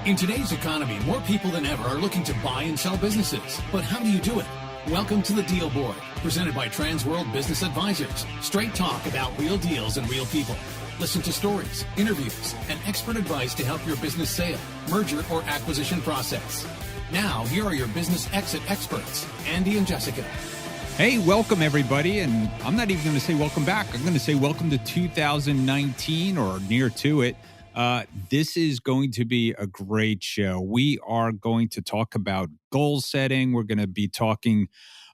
In today's economy, more people than ever are looking to buy and sell businesses. But how do you do it? Welcome to the Deal Board, presented by Transworld Business Advisors. Straight talk about real deals and real people. Listen to stories, interviews, and expert advice to help your business sale, merger, or acquisition process. Now, here are your business exit experts, Andy and Jessica. Hey, welcome everybody. And I'm not even going to say welcome back. I'm going to say welcome to 2019 or near to it. This is going to be a great show. We are going to talk about goal setting. We're going to be talking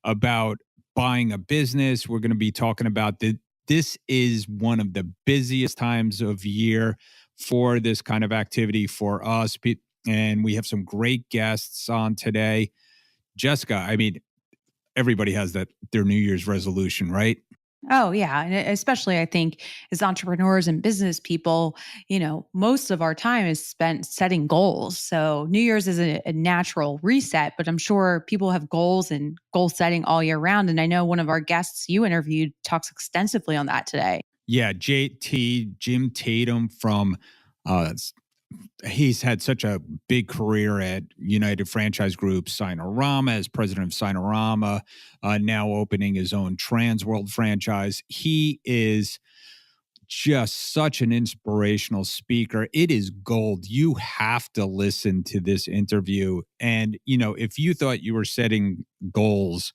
about buying a business. We're going to be talking about this is one of the busiest times of year for this kind of activity for us. And we have some great guests on today. Jessica, I mean, everybody has their New Year's resolution, right? Oh, yeah. And especially, I think, as entrepreneurs and business people, most of our time is spent setting goals. So New Year's is a natural reset, but I'm sure people have goals and goal setting all year round. And I know one of our guests you interviewed talks extensively on that today. Yeah, Jim Tatem from, he's had such a big career at United Franchise Group, Sinorama, as president of Sinorama, now opening his own Transworld franchise. He is just such an inspirational speaker. It is gold. You have to listen to this interview. And, if you thought you were setting goals,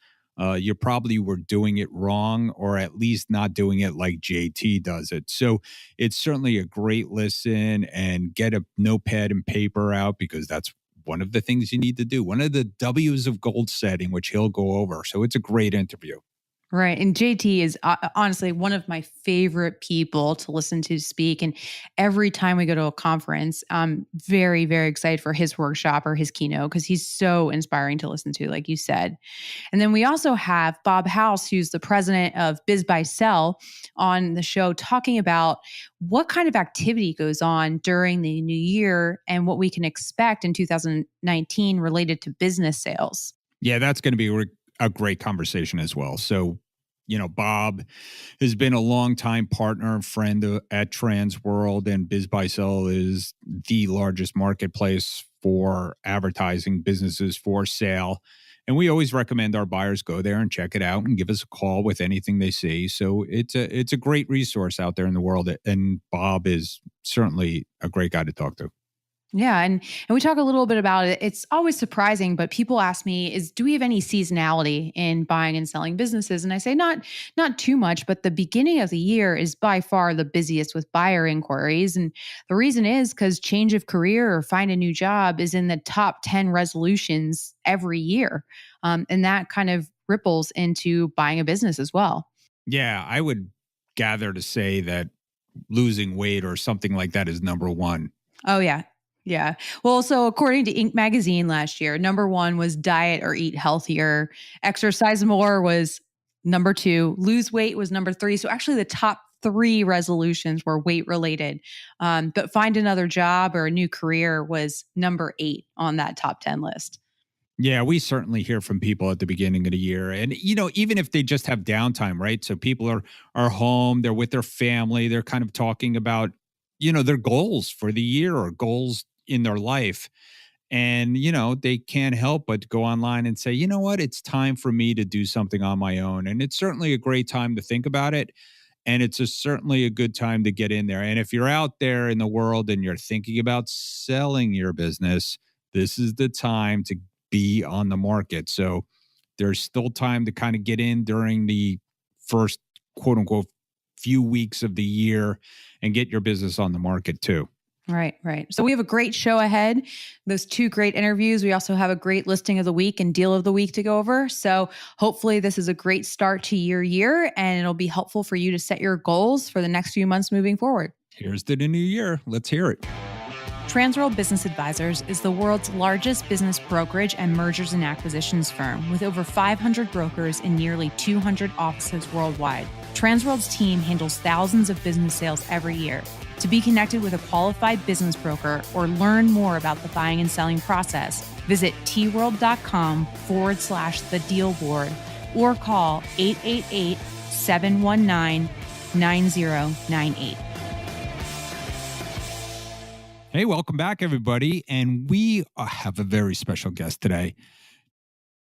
you probably were doing it wrong, or at least not doing it like JT does it. So it's certainly a great listen, and get a notepad and paper out, because that's one of the things you need to do. One of the W's of goal setting, which he'll go over. So it's a great interview. Right. And JT is honestly one of my favorite people to listen to speak. And every time we go to a conference, I'm very, very excited for his workshop or his keynote, because he's so inspiring to listen to, like you said. And then we also have Bob House, who's the president of BizBuySell, on the show, talking about what kind of activity goes on during the new year and what we can expect in 2019 related to business sales. Yeah, that's going to be a great conversation as well. So, Bob has been a longtime partner and friend at Transworld, and BizBuySell is the largest marketplace for advertising businesses for sale. And we always recommend our buyers go there and check it out and give us a call with anything they see. So it's a great resource out there in the world. And Bob is certainly a great guy to talk to. Yeah. And we talk a little bit about it. It's always surprising, but people ask me, do we have any seasonality in buying and selling businesses? And I say, not too much, but the beginning of the year is by far the busiest with buyer inquiries. And the reason is because change of career or find a new job is in the top 10 resolutions every year. And that kind of ripples into buying a business as well. Yeah, I would gather to say that losing weight or something like that is number one. Oh, yeah. Yeah. Well, so according to Inc. magazine last year, number one was diet or eat healthier. Exercise more was number two. Lose weight was number three. So actually the top three resolutions were weight related. But find another job or a new career was number 8 on that top 10 list. Yeah, we certainly hear from people at the beginning of the year. And, even if they just have downtime, right? So people are home, they're with their family, they're kind of talking about, their goals for the year or goals in their life. And, they can't help but go online and say, you know what, it's time for me to do something on my own. And it's certainly a great time to think about it. And it's certainly a good time to get in there. And if you're out there in the world and you're thinking about selling your business, this is the time to be on the market. So there's still time to kind of get in during the first, quote unquote, few weeks of the year and get your business on the market too. Right. So we have a great show ahead. Those 2 great interviews. We also have a great listing of the week and deal of the week to go over. So hopefully this is a great start to your year, and it'll be helpful for you to set your goals for the next few months moving forward. Here's to the new year. Let's hear it. Transworld Business Advisors is the world's largest business brokerage and mergers and acquisitions firm, with over 500 brokers in nearly 200 offices worldwide. Transworld's team handles thousands of business sales every year. To be connected with a qualified business broker or learn more about the buying and selling process, visit tworld.com/the deal board or call 888-719-9098. Hey, welcome back, everybody. And we have a very special guest today.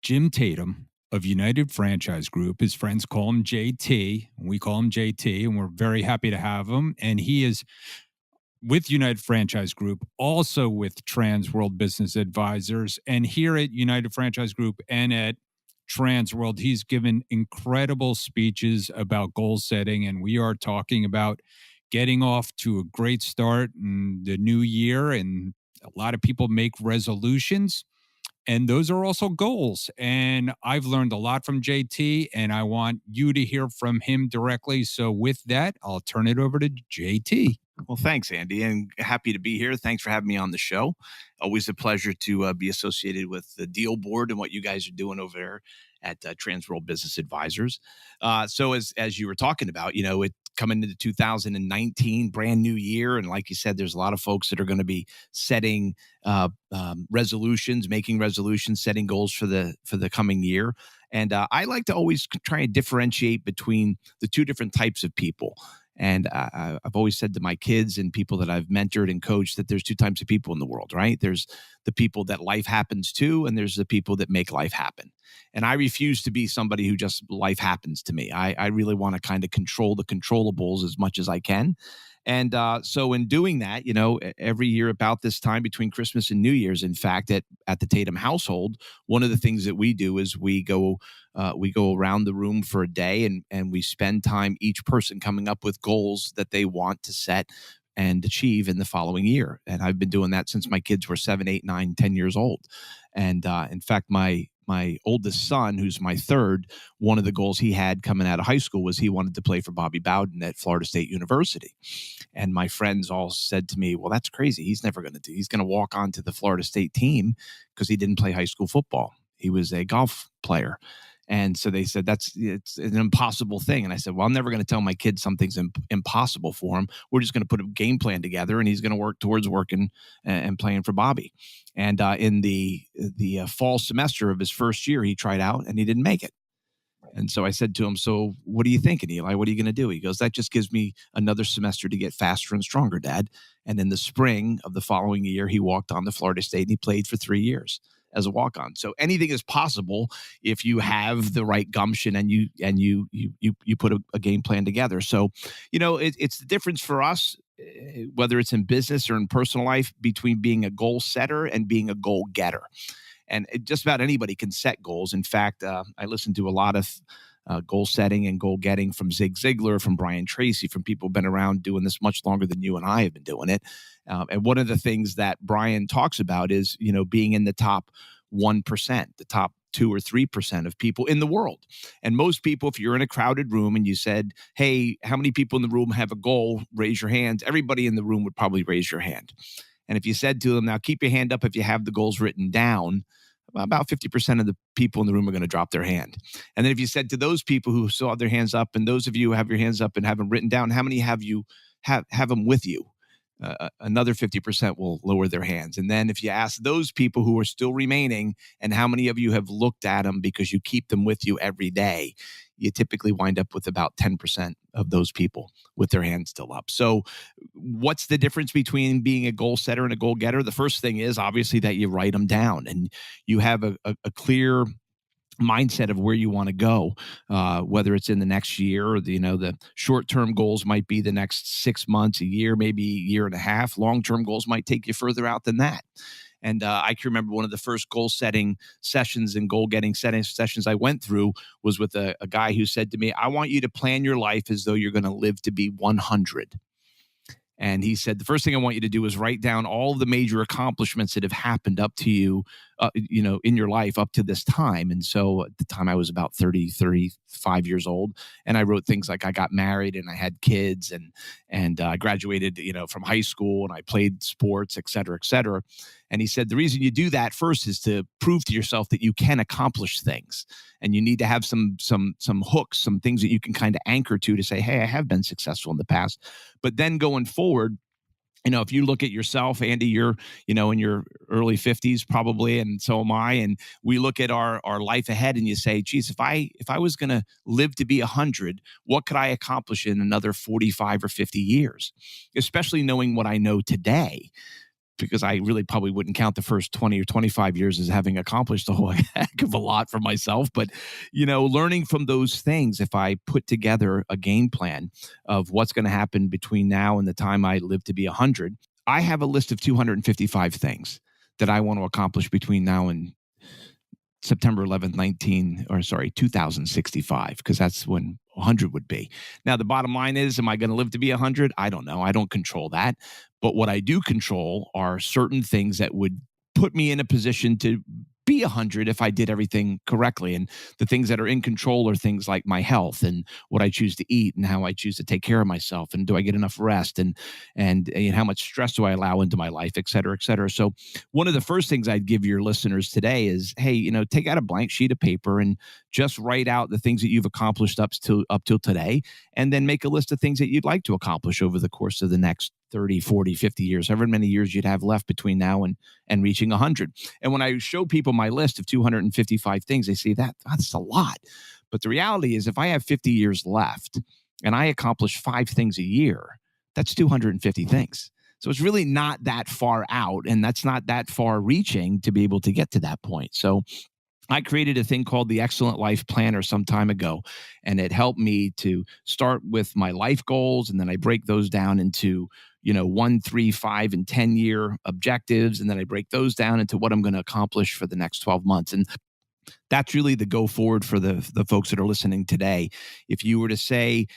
Jim Tatem of United Franchise Group. His friends call him JT. We call him JT, and we're very happy to have him. And he is with United Franchise Group, also with Trans World Business Advisors. And here at United Franchise Group and at Trans World, he's given incredible speeches about goal setting. And we are talking about getting off to a great start in the new year. And a lot of people make resolutions, and those are also goals. And I've learned a lot from JT, and I want you to hear from him directly. So with that, I'll turn it over to JT. Well, thanks, Andy, and happy to be here. Thanks for having me on the show. Always a pleasure to be associated with the Deal Board and what you guys are doing over there at Trans World Business Advisors. So as you were talking about, it coming into 2019, brand new year, and like you said, there's a lot of folks that are going to be setting resolutions, making resolutions, setting goals for the coming year. And I like to always try and differentiate between the two different types of people. And I've always said to my kids and people that I've mentored and coached that there's two types of people in the world, right? There's the people that life happens to, and there's the people that make life happen. And I refuse to be somebody who just life happens to me. I really want to kind of control the controllables as much as I can. And so in doing that, every year about this time between Christmas and New Year's, in fact, at the Tatem household, one of the things that we do is we go around the room for a day and we spend time, each person coming up with goals that they want to set and achieve in the following year. And I've been doing that since my kids were 7, 8, 9, 10 years old. And in fact, my oldest son, who's my third, one of the goals he had coming out of high school was he wanted to play for Bobby Bowden at Florida State University. And my friends all said to me, well, that's crazy. He's never going to do. He's going to walk on to the Florida State team because he didn't play high school football. He was a golf player. And so they said, it's an impossible thing. And I said, well, I'm never going to tell my kid something's impossible for him. We're just going to put a game plan together, and he's going to work towards working and playing for Bobby. And in the fall semester of his first year, he tried out and he didn't make it. And so I said to him, so what are you thinking, Eli? What are you going to do? He goes, that just gives me another semester to get faster and stronger, Dad. And in the spring of the following year, he walked on to Florida State and he played for 3 years as a walk-on. So anything is possible if you have the right gumption and you put a game plan together. So, it's the difference for us, whether it's in business or in personal life, between being a goal setter and being a goal getter. And just about anybody can set goals. In fact, I listen to a lot of goal setting and goal getting from Zig Ziglar, from Brian Tracy, from people who've been around doing this much longer than you and I have been doing it. And one of the things that Brian talks about is, being in the top 1%, the top 2 or 3% of people in the world. And most people, if you're in a crowded room and you said, hey, how many people in the room have a goal? Raise your hands. Everybody in the room would probably raise your hand. And if you said to them, now keep your hand up if you have the goals written down, about 50% of the people in the room are going to drop their hand. And then if you said to those people who still have their hands up, and those of you who have your hands up and have them written down, how many have them with you? Another 50% will lower their hands. And then if you ask those people who are still remaining, and how many of you have looked at them because you keep them with you every day, you typically wind up with about 10% of those people with their hands still up. So what's the difference between being a goal setter and a goal getter? The first thing is obviously that you write them down and you have a clear mindset of where you want to go, whether it's in the next year or the short-term goals might be the next 6 months, a year, maybe a year and a half. Long-term goals might take you further out than that. And I can remember one of the first goal-setting sessions and goal-getting setting sessions I went through was with a guy who said to me, I want you to plan your life as though you're going to live to be 100. And he said, the first thing I want you to do is write down all of the major accomplishments that have happened up to you, in your life up to this time. And so at the time I was about 35 years old. And I wrote things like I got married and I had kids and I graduated, from high school, and I played sports, et cetera, et cetera. And he said, the reason you do that first is to prove to yourself that you can accomplish things. And you need to have some hooks, some things that you can kind of anchor to say, hey, I have been successful in the past. But then going forward, if you look at yourself, Andy, you're, in your early 50s probably, and so am I. And we look at our life ahead and you say, geez, if I was going to live to be 100, what could I accomplish in another 45 or 50 years? Especially knowing what I know today. because I really probably wouldn't count the first 20 or 25 years as having accomplished a whole heck of a lot for myself. But, learning from those things, if I put together a game plan of what's going to happen between now and the time I live to be 100, I have a list of 255 things that I want to accomplish between now and September 11th, 2065, because that's when 100 would be. Now, the bottom line is, am I going to live to be 100? I don't know. I don't control that. But what I do control are certain things that would put me in a position to be 100 if I did everything correctly. And the things that are in control are things like my health and what I choose to eat and how I choose to take care of myself. And do I get enough rest? And how much stress do I allow into my life, et cetera, et cetera. So one of the first things I'd give your listeners today is, hey, take out a blank sheet of paper and just write out the things that you've accomplished up till today, and then make a list of things that you'd like to accomplish over the course of the next 30, 40, 50 years, however many years you'd have left between now and reaching 100. And when I show people my list of 255 things, they say that's a lot. But the reality is, if I have 50 years left and I accomplish 5 things a year, that's 250 things. So it's really not that far out, and that's not that far reaching to be able to get to that point. So I created a thing called the Excellent Life Planner some time ago, and it helped me to start with my life goals, and then I break those down into 1, 3, 5, and 10-year objectives, and then I break those down into what I'm going to accomplish for the next 12 months. And that's really the go forward for the folks that are listening today. If you were to say,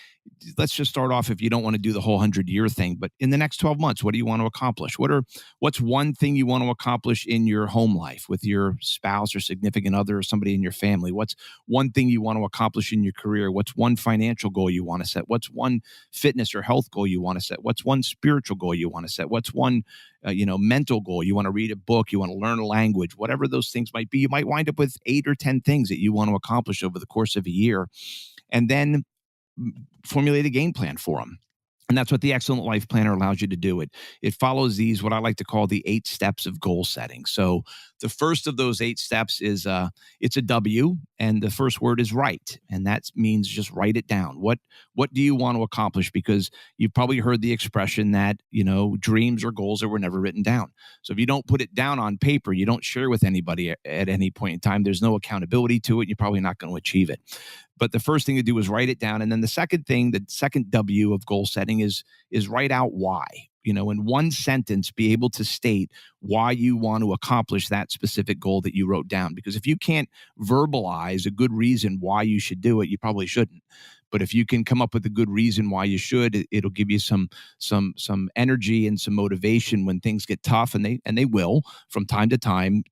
let's just start off, if you don't want to do the whole 100-year thing, but in the next 12 months, what do you want to accomplish? What's one thing you want to accomplish in your home life with your spouse or significant other or somebody in your family? What's one thing you want to accomplish in your career? What's one financial goal you want to set? What's one fitness or health goal you want to set? What's one spiritual goal you want to set? What's one mental goal? You want to read a book, you want to learn a language, whatever those things might be. You might wind up with 8 or 10 things that you want to accomplish over the course of a year, and then formulate a game plan for them. And that's what the Excellent Life Planner allows you to do. It follows these, what I like to call the 8 steps of goal setting. So the first of those 8 steps is it's a W, and the first word is write. And that means just write it down. What do you want to accomplish? Because you've probably heard the expression that, dreams or goals that were never written down. So if you don't put it down on paper, you don't share with anybody at any point in time, there's no accountability to it. You're probably not going to achieve it. But the first thing to do is write it down. And then the second thing, the second W of goal setting is write out why. In one sentence, be able to state why you want to accomplish that specific goal that you wrote down. Because if you can't verbalize a good reason why you should do it, you probably shouldn't. But if you can come up with a good reason why you should, it'll give you some energy and some motivation when things get tough, and they will from time to time,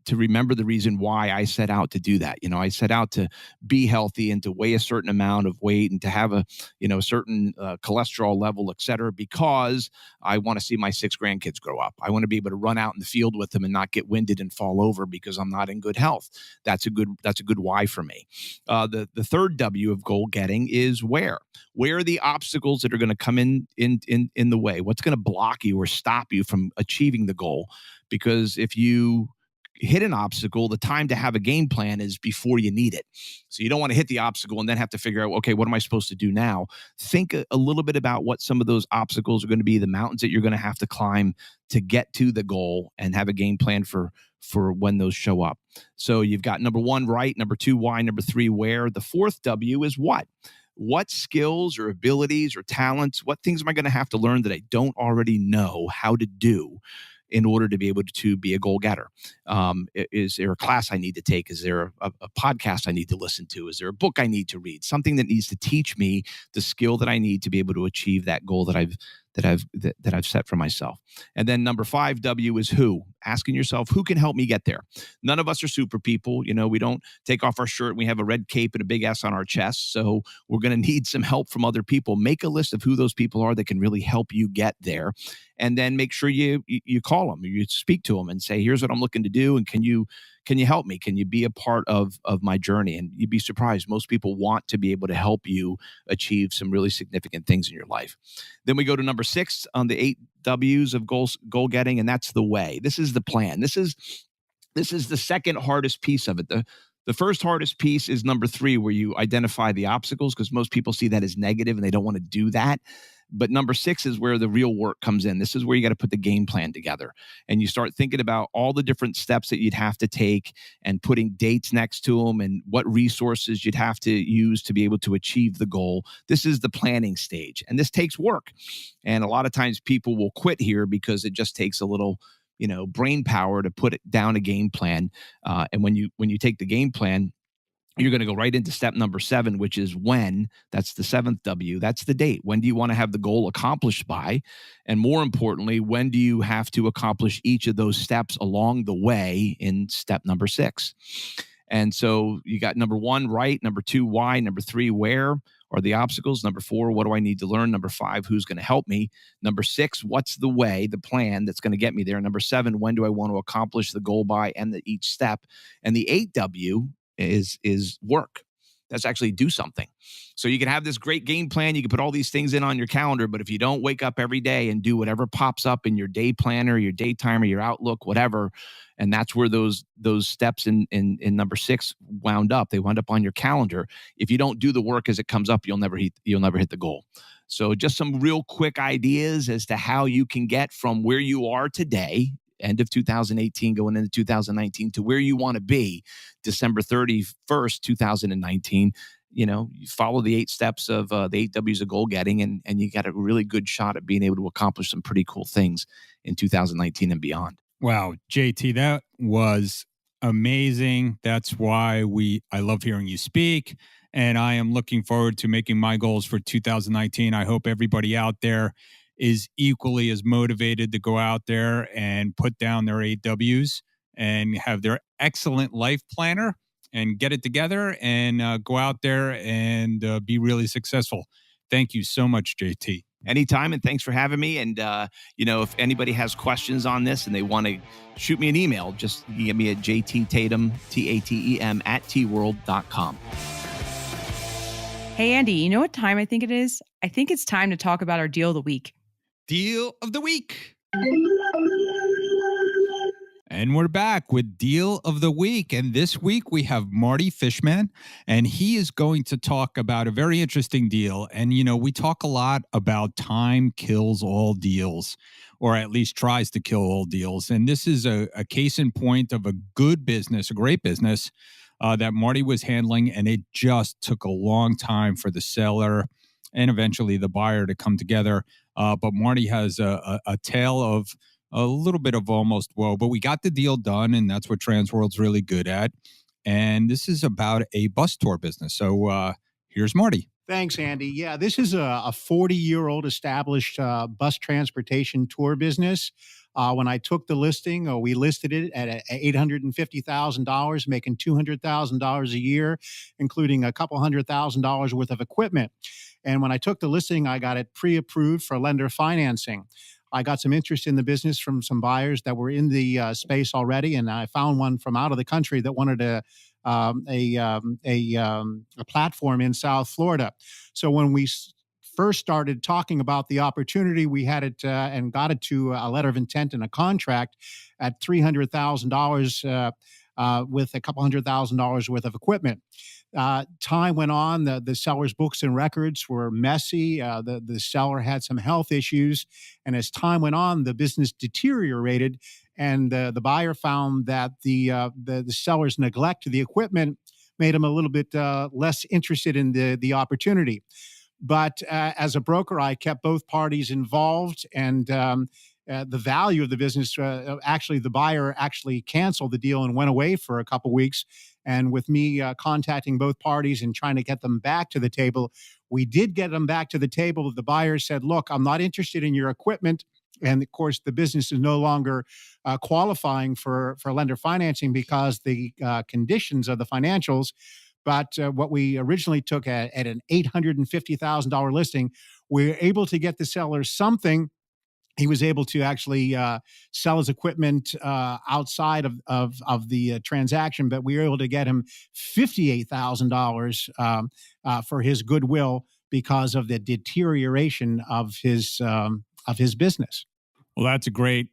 to remember the reason why I set out to do that. I set out to be healthy and to weigh a certain amount of weight and to have a certain cholesterol level, et cetera, because I want to see my 6 grandkids grow up. I want to be able to run out in the field with them and not get winded and fall over because I'm not in good health. That's a good why for me. The third W of goal getting is where are the obstacles that are going to come in the way? What's going to block you or stop you from achieving the goal? Because if you hit an obstacle, the time to have a game plan is before you need it. So you don't want to hit the obstacle and then have to figure out, okay, what am I supposed to do now? Think a little bit about what some of those obstacles are going to be, the mountains that you're going to have to climb to get to the goal, and have a game plan for when those show up. So you've got number 1, right, number 2, why, number 3, where. The fourth W is what. What skills or abilities or talents, what things am I going to have to learn that I don't already know how to do in order to be able to be a goal getter? Is there a class I need to take? Is there a podcast I need to listen to? Is there a book I need to read? Something that needs to teach me the skill that I need to be able to achieve that goal that I've set for myself. And then number 5 W is who. Asking yourself, who can help me get there? None of us are super people. We don't take off our shirt and we have a red cape and a big S on our chest. So we're going to need some help from other people. Make a list of who those people are that can really help you get there. And then make sure you call them, you speak to them and say, here's what I'm looking to do. And can you help me? Can you be a part of my journey? And you'd be surprised. Most people want to be able to help you achieve some really significant things in your life. Then we go to number 6 on the 8 W's of goal getting, and that's the way. This is the plan. This is the second hardest piece of it. The first hardest piece is number 3, where you identify the obstacles, because most people see that as negative and they don't want to do that. But number 6 is where the real work comes in. This is where you got to put the game plan together. And you start thinking about all the different steps that you'd have to take and putting dates next to them and what resources you'd have to use to be able to achieve the goal. This is the planning stage. And this takes work. And a lot of times people will quit here because it just takes a little brain power to put it down a game plan. And when you take the game plan, you're going to go right into step number 7, which is when. That's the 7th W. That's the date. When do you want to have the goal accomplished by? And more importantly, when do you have to accomplish each of those steps along the way in step number 6? And so you got number 1, right. Number 2, why. Number 3, where are the obstacles? Number 4, what do I need to learn? Number 5, who's going to help me? Number 6, what's the way, the plan that's going to get me there? Number 7, when do I want to accomplish the goal by and each step? And the 8W is work. That's actually do something. So you can have this great game plan. You can put all these things in on your calendar, but if you don't wake up every day and do whatever pops up in your day planner, your day timer, your Outlook, whatever, and that's where those steps in number 6 wound up. They wound up on your calendar. If you don't do the work as it comes up, you'll never hit the goal. So just some real quick ideas as to how you can get from where you are today, end of 2018 going into 2019, to where you want to be December 31st, 2019. You follow the 8 steps of the 8 W's of goal getting, and you got a really good shot at being able to accomplish some pretty cool things in 2019 and beyond. Wow, JT, that was amazing. That's why I love hearing you speak, and I am looking forward to making my goals for 2019. I hope everybody out there is equally as motivated to go out there and put down their 8 W's and have their excellent life planner and get it together and go out there and be really successful. Thank you so much, JT. Anytime, and thanks for having me. And, if anybody has questions on this and they want to shoot me an email, just get me at jttatem, Tatem, @tworld.com. Hey, Andy, you know what time I think it is? I think it's time to talk about our deal of the week. Deal of the week. And we're back with Deal of the Week. And this week we have Marty Fishman, and he is going to talk about a very interesting deal. And, we talk a lot about time kills all deals, or at least tries to kill all deals. And this is a case in point of a good business, a great business that Marty was handling. And it just took a long time for the seller and eventually the buyer to come together. But Marty has a tale of a little bit of almost woe, but we got the deal done, and that's what Transworld's really good at. And this is about a bus tour business. So here's Marty. Thanks, Andy. Yeah, this is a 40-year-old established bus transportation tour business. When I took the listing, we listed it at $850,000, making $200,000 a year, including a couple $100,000 worth of equipment. And when I took the listing, I got it pre-approved for lender financing. I got some interest in the business from some buyers that were in the space already, and I found one from out of the country that wanted a platform in South Florida. So when we first started talking about the opportunity, we had it and got it to a letter of intent and a contract at $300,000 with a couple $100,000 worth of equipment. Time went on. The seller's books and records were messy. The seller had some health issues. And as time went on, the business deteriorated. And the buyer found that the seller's neglect of the equipment made him a little bit less interested in the opportunity. But as a broker, I kept both parties involved, and the value of the business, actually, the buyer actually canceled the deal and went away for a couple weeks. And with me contacting both parties and trying to get them back to the table, we did get them back to the table. The buyer said, look, I'm not interested in your equipment. And of course, the business is no longer qualifying for lender financing because the conditions of the financials. But what we originally took at an $850,000 listing, we were able to get the seller something. He was able to actually sell his equipment outside of the transaction, but we were able to get him $58,000 for his goodwill because of the deterioration of his business. Well, that's a great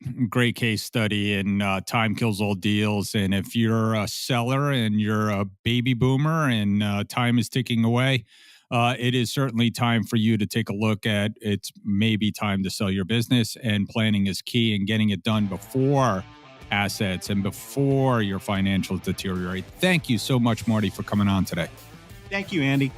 case study, and time kills all deals. And if you're a seller and you're a baby boomer and time is ticking away, it is certainly time for you to take a look at it's maybe time to sell your business, and planning is key, and getting it done before assets and before your financials deteriorate. Thank you so much, Marty, for coming on today. Thank you, Andy.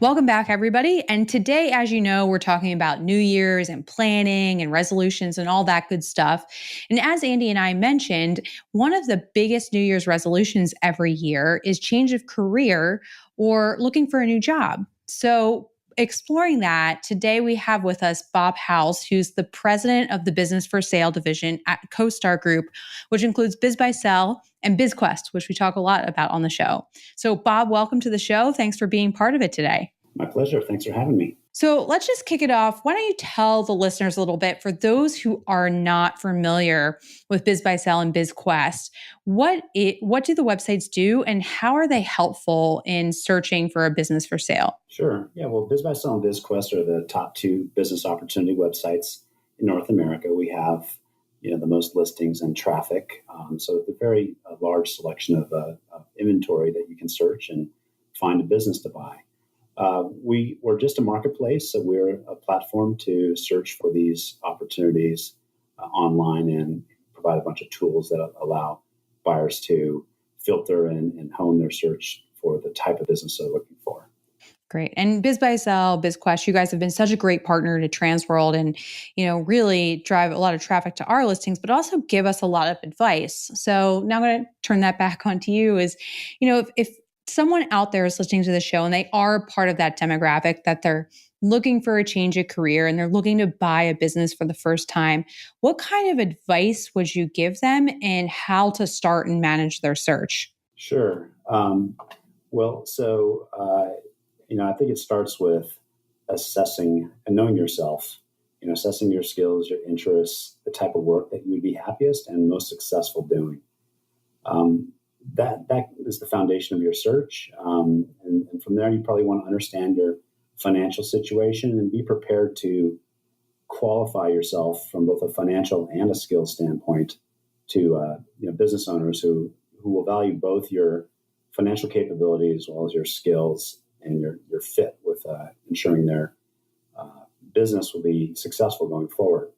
Welcome back, everybody. And today, as you know, we're talking about New Year's and planning and resolutions and all that good stuff. And as Andy and I mentioned, one of the biggest New Year's resolutions every year is change of career or looking for a new job. So exploring that, today we have with us Bob House, who's the president of the Business for Sale division at CoStar Group, which includes BizBuySell and BizQuest, which we talk a lot about on the show. So Bob, welcome to the show. Thanks for being part of it today. My pleasure. Thanks for having me. So let's just kick it off. Why don't you tell the listeners a little bit, for those who are not familiar with BizBuySell and BizQuest, what do the websites do and how are they helpful in searching for a business for sale? Sure. Yeah, well, BizBuySell and BizQuest are the top two business opportunity websites in North America. We have the most listings and traffic. So it's a very large selection of inventory that you can search and find a business to buy. We're just a marketplace, so we're a platform to search for these opportunities online and provide a bunch of tools that allow buyers to filter and hone their search for the type of business they're looking for. Great. And BizBuySell, BizQuest, you guys have been such a great partner to Transworld and, really drive a lot of traffic to our listings, but also give us a lot of advice. So now I'm going to turn that back onto you is, if someone out there is listening to the show and they are part of that demographic that they're looking for a change of career and they're looking to buy a business for the first time, what kind of advice would you give them and how to start and manage their search? Sure. I think it starts with assessing and knowing yourself, assessing your skills, your interests, the type of work that you would be happiest and most successful doing. That is the foundation of your search. And from there, you probably want to understand your financial situation and be prepared to qualify yourself from both a financial and a skill standpoint to business owners who will value both your financial capabilities as well as your skills and your fit with ensuring their business will be successful going forward.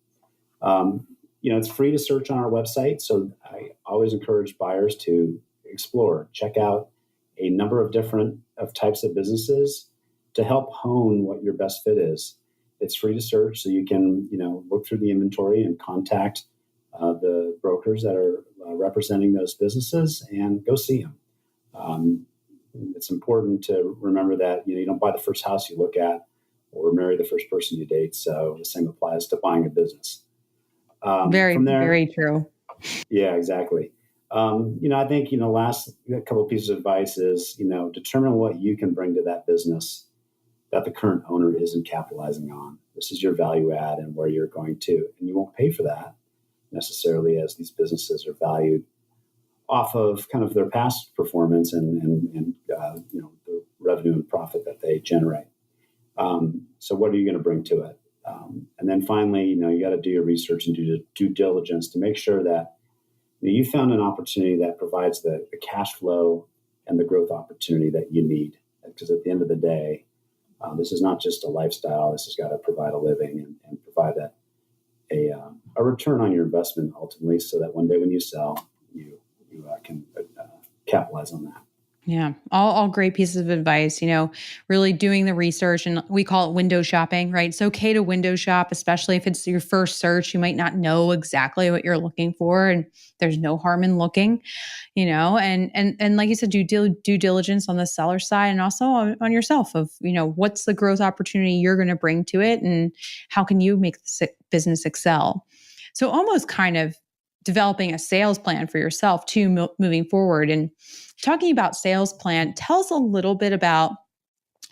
It's free to search on our website, so I always encourage buyers to explore, check out a number of different types of businesses to help hone what your best fit is. It's free to search, so you can look through the inventory and contact the brokers that are representing those businesses and go see them. It's important to remember that you don't buy the first house you look at or marry the first person you date. So the same applies to buying a business. Very true. Yeah, exactly. I think, last couple of pieces of advice is, determine what you can bring to that business that the current owner isn't capitalizing on. This is your value add and where you're going to, and you won't pay for that necessarily, as these businesses are valued off of kind of their past performance and the revenue and profit that they generate. So what are you going to bring to it? And then finally, you got to do your research and do due diligence to make sure that you found an opportunity that provides the cash flow and the growth opportunity that you need. Because at the end of the day, this is not just a lifestyle. This has got to provide a living and provide a return on your investment ultimately, so that one day when you sell, you can capitalize on that. Yeah, all great pieces of advice, really doing the research, and we call it window shopping, right? It's okay to window shop, especially if it's your first search. You might not know exactly what you're looking for, and there's no harm in looking, and like you said, do due diligence on the seller side and also on yourself of, what's the growth opportunity you're going to bring to it and how can you make the business excel? So almost kind of developing a sales plan for yourself too, moving forward. And talking about sales plan, tell us a little bit about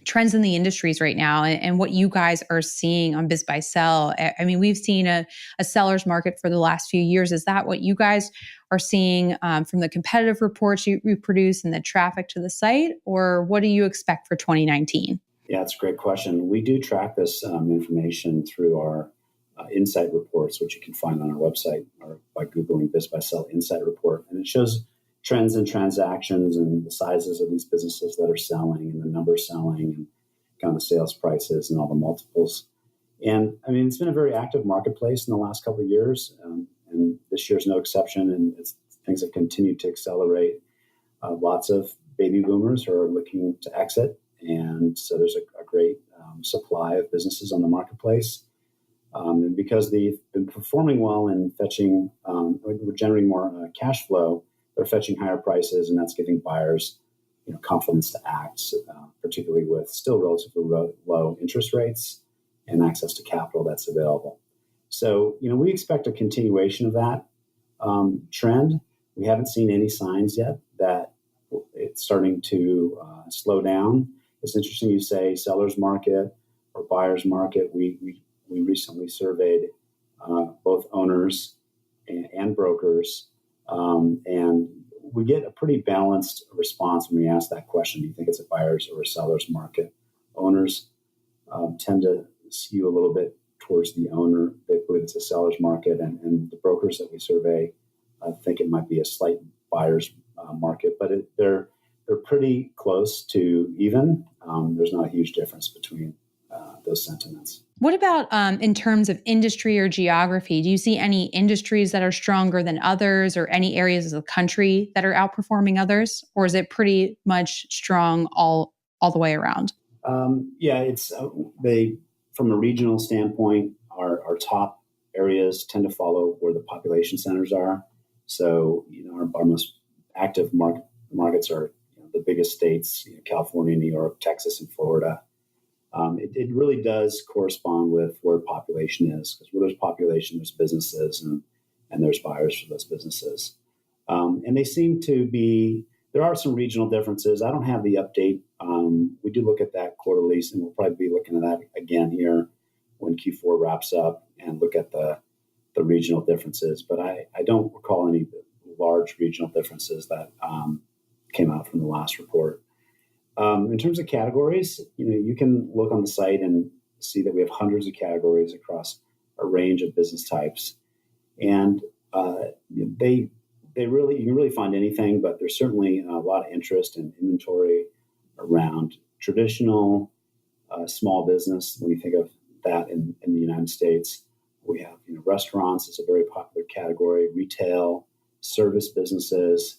trends in the industries right now and what you guys are seeing on BizBuySell. I mean, we've seen a seller's market for the last few years. Is that what you guys are seeing from the competitive reports you produce and the traffic to the site, or what do you expect for 2019? Yeah, that's a great question. We do track this information through our insight reports, which you can find on our website or by Googling BizBuySell Insight Report. And it shows trends in transactions and the sizes of these businesses that are selling and the number selling and kind of the sales prices and all the multiples. And I mean, it's been a very active marketplace in the last couple of years, and this year's no exception. And things have continued to accelerate. Lots of baby boomers are looking to exit, and so there's a great supply of businesses on the marketplace. And because they've been performing well and fetching, we're generating more cash flow, they're fetching higher prices, and that's giving buyers, confidence to act, particularly with still relatively low interest rates and access to capital that's available. So, we expect a continuation of that trend. We haven't seen any signs yet that it's starting to slow down. It's interesting you say seller's market or buyer's market. We recently surveyed both owners and brokers, and we get a pretty balanced response when we ask that question. Do you think it's a buyer's or a seller's market? Owners tend to skew a little bit towards the owner. They believe it's a seller's market, and the brokers that we survey think it might be a slight buyer's market, but they're pretty close to even. There's not a huge difference between those sentiments. What about in terms of industry or geography? Do you see any industries that are stronger than others, or any areas of the country that are outperforming others, or is it pretty much strong all the way around? It's from a regional standpoint, our top areas tend to follow where the population centers are. So, our most active markets are the biggest states: California, New York, Texas, and Florida. It really does correspond with where population is, because where there's population, there's businesses, and there's buyers for those businesses. And they seem to be, there are some regional differences. I don't have the update. We do look at that quarterly, and we'll probably be looking at that again here when Q4 wraps up and look at the regional differences. But I don't recall any large regional differences that came out from the last report. In terms of categories, you can look on the site and see that we have hundreds of categories across a range of business types, and you can really find anything. But there's certainly a lot of interest and inventory around traditional small business. When you think of that in the United States, we have restaurants is a very popular category, retail, service businesses,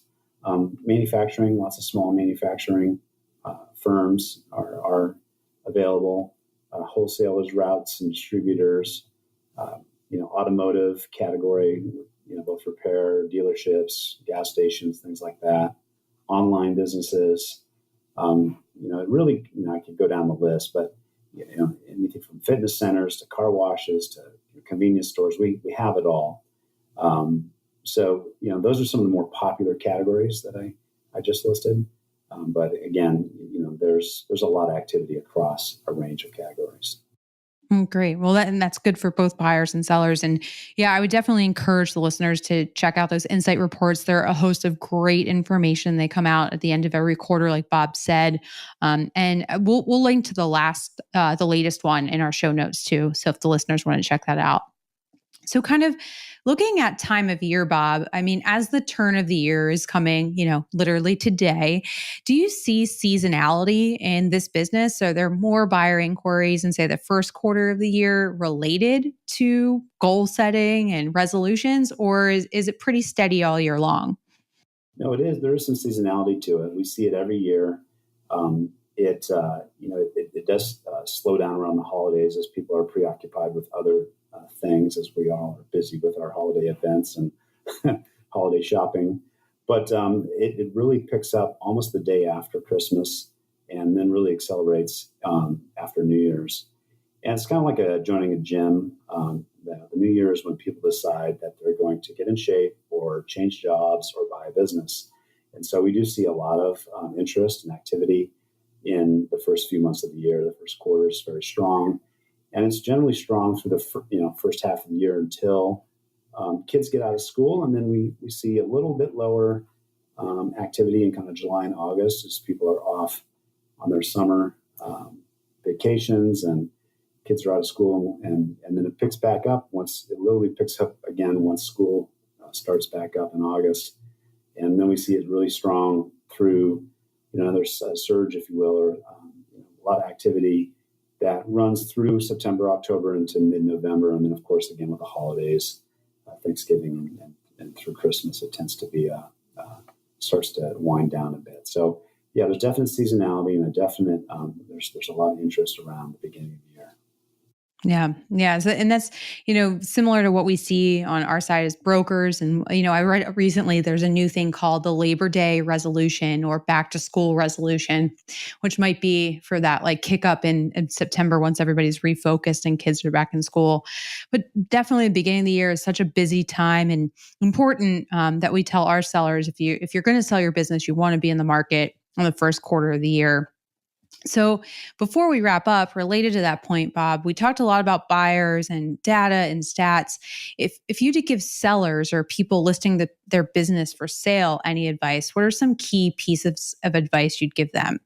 manufacturing. Lots of small manufacturing firms are available, wholesalers, routes, and distributors, automotive category, both repair, dealerships, gas stations, things like that, online businesses. It really, I could go down the list, but, anything from fitness centers to car washes to convenience stores, we have it all. So, those are some of the more popular categories that I just listed. But again, there's a lot of activity across a range of categories. Great. Well, that's good for both buyers and sellers. And yeah, I would definitely encourage the listeners to check out those insight reports. They're a host of great information. They come out at the end of every quarter, like Bob said. And we'll link to the latest one in our show notes too. So if the listeners want to check that out. So kind of looking at time of year, Bob, I mean, as the turn of the year is coming, literally today, do you see seasonality in this business? Are there more buyer inquiries in, say, the first quarter of the year related to goal setting and resolutions, or is it pretty steady all year long? No, it is. There is some seasonality to it. We see it every year. It does slow down around the holidays as people are preoccupied with other things, as we all are busy with our holiday events and holiday shopping. But it really picks up almost the day after Christmas, and then really accelerates after New Year's. And it's kind of like joining a gym. The New Year is when people decide that they're going to get in shape or change jobs or buy a business. And so we do see a lot of interest and activity in the first few months of the year. The first quarter is very strong. And it's generally strong through the first half of the year until kids get out of school, and then we see a little bit lower activity in kind of July and August as people are off on their summer vacations and kids are out of school, and then it picks back up once school starts back up in August, And then we see it really strong through, another surge, if you will, or a lot of activity that runs through September, October into mid-November. And then, of course, again, with the holidays, Thanksgiving and through Christmas, it tends to be, starts to wind down a bit. So, yeah, there's definite seasonality and a definite, there's a lot of interest around the beginning of the year. Yeah. So, and that's, similar to what we see on our side as brokers. And, I read recently there's a new thing called the Labor Day resolution or back to school resolution, which might be for that like kick up in September once everybody's refocused and kids are back in school. But definitely the beginning of the year is such a busy time and important that we tell our sellers, if you're going to sell your business, you want to be in the market on the first quarter of the year. So before we wrap up, related to that point, Bob, we talked a lot about buyers and data and stats. If you did give sellers or people listing their business for sale any advice, what are some key pieces of advice you'd give them?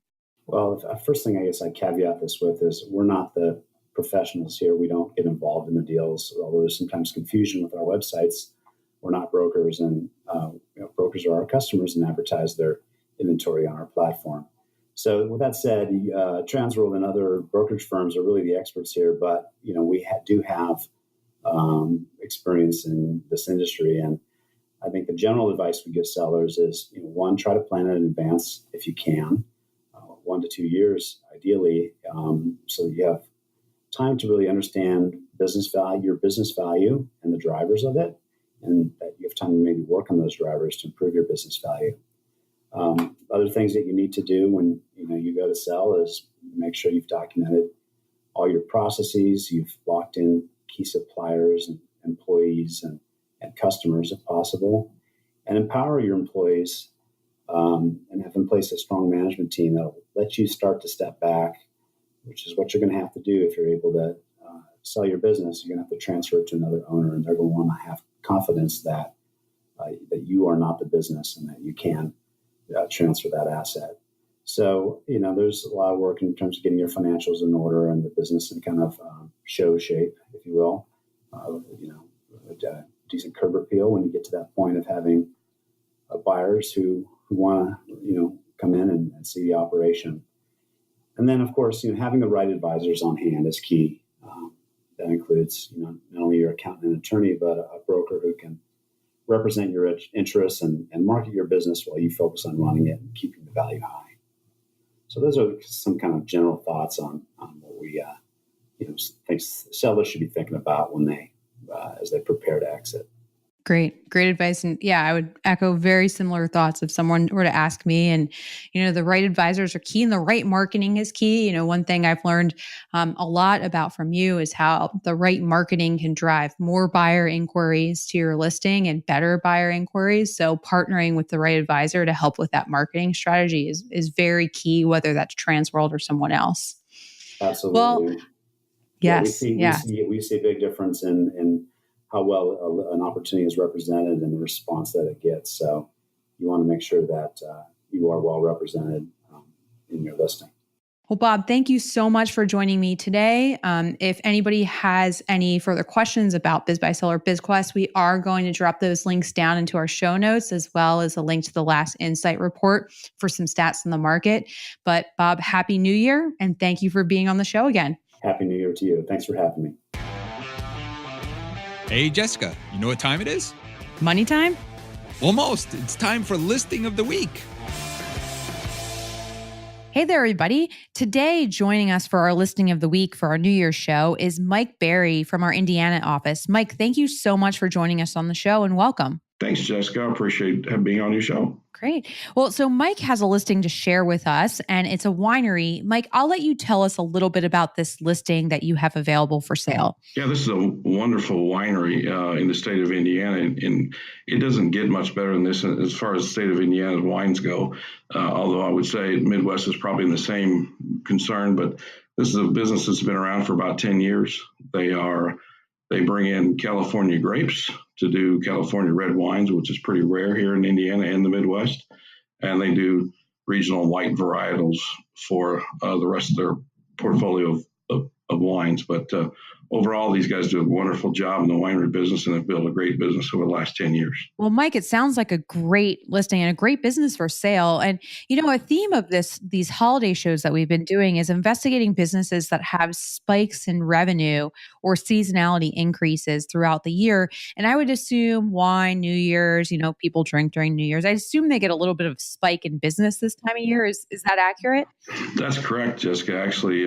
Well, first thing I guess I caveat this with is we're not the professionals here. We don't get involved in the deals, although there's sometimes confusion with our websites. We're not brokers, and brokers are our customers and advertise their inventory on our platform. So with that said, Transworld and other brokerage firms are really the experts here, but we do have experience in this industry, and I think the general advice we give sellers is, one, try to plan it in advance if you can, 1 to 2 years ideally, so you have time to really understand your business value and the drivers of it, and that you have time to maybe work on those drivers to improve your business value. Other things that you need to do when you go to sell is make sure you've documented all your processes, you've locked in key suppliers and employees and customers if possible, and empower your employees and have in place a strong management team that'll let you start to step back, which is what you're going to have to do if you're able to sell your business. You're going to have to transfer it to another owner, and they're going to want to have confidence that you are not the business and that you can transfer that asset. So, there's a lot of work in terms of getting your financials in order and the business in kind of show shape, if you will. A decent curb appeal when you get to that point of having buyers who want to, come in and see the operation. And then, of course, having the right advisors on hand is key. That includes, not only your accountant and attorney, but a broker who can represent your interests and market your business while you focus on running it and keeping the value high. So those are some kind of general thoughts on what we think sellers should be thinking about when they as they prepare to exit. Great advice. And yeah, I would echo very similar thoughts if someone were to ask me. And, the right advisors are key and the right marketing is key. One thing I've learned a lot about from you is how the right marketing can drive more buyer inquiries to your listing and better buyer inquiries. So partnering with the right advisor to help with that marketing strategy is very key, whether that's Transworld or someone else. Absolutely. Well, yes. We see a big difference in how well an opportunity is represented and the response that it gets. So you want to make sure that you are well represented in your listing. Well, Bob, thank you so much for joining me today. If anybody has any further questions about BizBuySell or BizQuest, we are going to drop those links down into our show notes, as well as a link to the last insight report for some stats in the market. But Bob, Happy New Year, and thank you for being on the show again. Happy New Year to you. Thanks for having me. Hey, Jessica, you know what time it is? Money time? Almost. It's time for Listing of the Week. Hey there, everybody. Today, joining us for our Listing of the Week for our New Year's show is Mike Berry from our Indiana office. Mike, thank you so much for joining us on the show and welcome. Thanks, Jessica. I appreciate being on your show. Great. Well, so Mike has a listing to share with us, and it's a winery. Mike, I'll let you tell us a little bit about this listing that you have available for sale. Yeah, this is a wonderful winery in the state of Indiana, and it doesn't get much better than this as far as the state of Indiana's wines go, although I would say Midwest is probably in the same concern, but this is a business that's been around for about 10 years. They bring in California grapes to do California red wines, which is pretty rare here in Indiana and the Midwest. And they do regional white varietals for the rest of their portfolio of wines. But overall, these guys do a wonderful job in the winery business and have built a great business over the last 10 years. Well, Mike, it sounds like a great listing and a great business for sale. And, a theme of these holiday shows that we've been doing is investigating businesses that have spikes in revenue or seasonality increases throughout the year. And I would assume wine, New Year's, people drink during New Year's. I assume they get a little bit of spike in business this time of year. Is that accurate? That's correct, Jessica. Actually,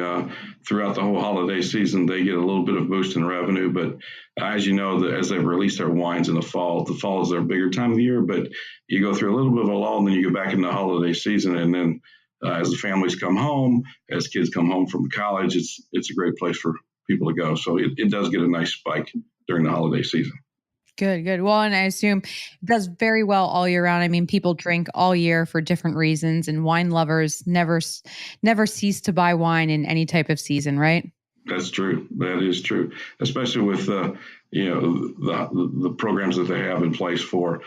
throughout the whole holiday season, they get a little bit of boost in revenue. But as you know, as they release their wines in the fall is their bigger time of the year. But you go through a little bit of a lull, and then you go back into the holiday season. And then as the families come home, as kids come home from college, it's a great place for people to go. So it does get a nice spike during the holiday season. Good. Well, and I assume it does very well all year round. I mean, people drink all year for different reasons, and wine lovers never cease to buy wine in any type of season, right? That's true. That is true, especially with the programs that they have in place for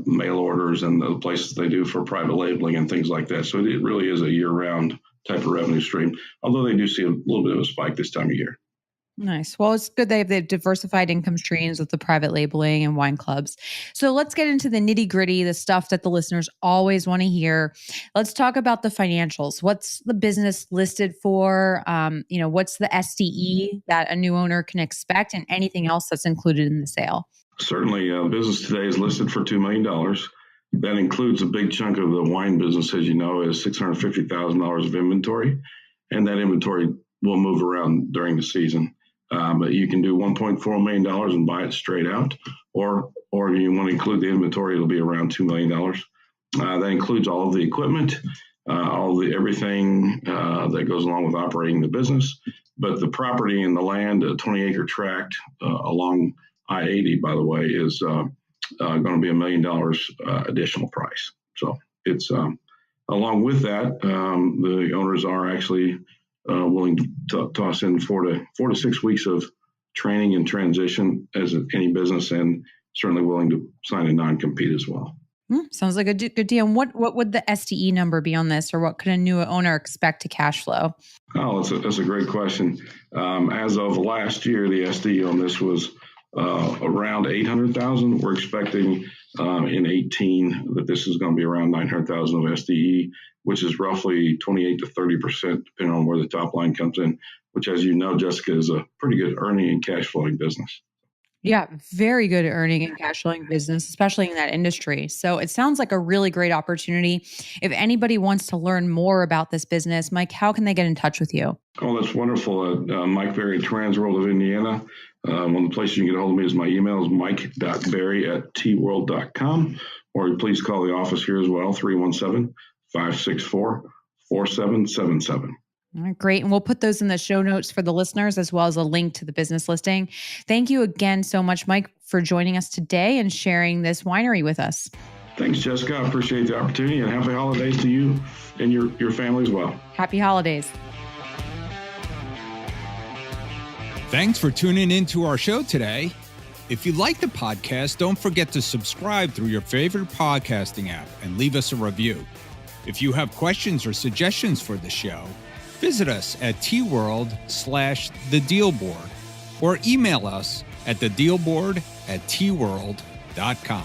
mail orders and the places they do for private labeling and things like that. So it really is a year-round type of revenue stream, although they do see a little bit of a spike this time of year. Nice. Well, it's good they've diversified income streams with the private labeling and wine clubs. So let's get into the nitty gritty, the stuff that the listeners always want to hear. Let's talk about the financials. What's the business listed for? What's the SDE that a new owner can expect, and anything else that's included in the sale? Certainly, business today is listed for $2 million. That includes a big chunk of the wine business, as you know, is $650,000 of inventory, and that inventory will move around during the season. But you can do $1.4 million and buy it straight out, or you want to include the inventory, it'll be around $2 million. That includes all of the equipment, everything that goes along with operating the business. But the property and the land, a 20-acre tract along I-80, by the way, is going to be $1 million additional price. So it's along with that, the owners are actually willing to toss in 4 to 6 weeks of training and transition as any business, and certainly willing to sign a non-compete as well. Sounds like a good deal. And what would the SDE number be on this, or what could a new owner expect to cash flow? Oh, that's a great question. As of last year, the SDE on this was around $800,000. We're expecting in 18 that this is going to be around $900,000 of SDE, which is roughly 28 to 30%, depending on where the top line comes in, which, as you know, Jessica, is a pretty good earning and cash flowing business. Yeah, very good at earning and cash flowing business, especially in that industry. So it sounds like a really great opportunity. If anybody wants to learn more about this business, Mike, how can they get in touch with you? Oh, that's wonderful. Mike Berry at Transworld of Indiana. One of the places you can get a hold of me is my email is mike.berry@tworld.com, or please call the office here as well, 317-564-4777. All right, great. And we'll put those in the show notes for the listeners, as well as a link to the business listing. Thank you again so much, Mike, for joining us today and sharing this winery with us. Thanks, Jessica. I appreciate the opportunity, and happy holidays to you and your family as well. Happy holidays. Thanks for tuning into our show today. If you like the podcast, don't forget to subscribe through your favorite podcasting app and leave us a review. If you have questions or suggestions for the show, visit us at tworld/thedealboard or email us at thedealboard@tworld.com.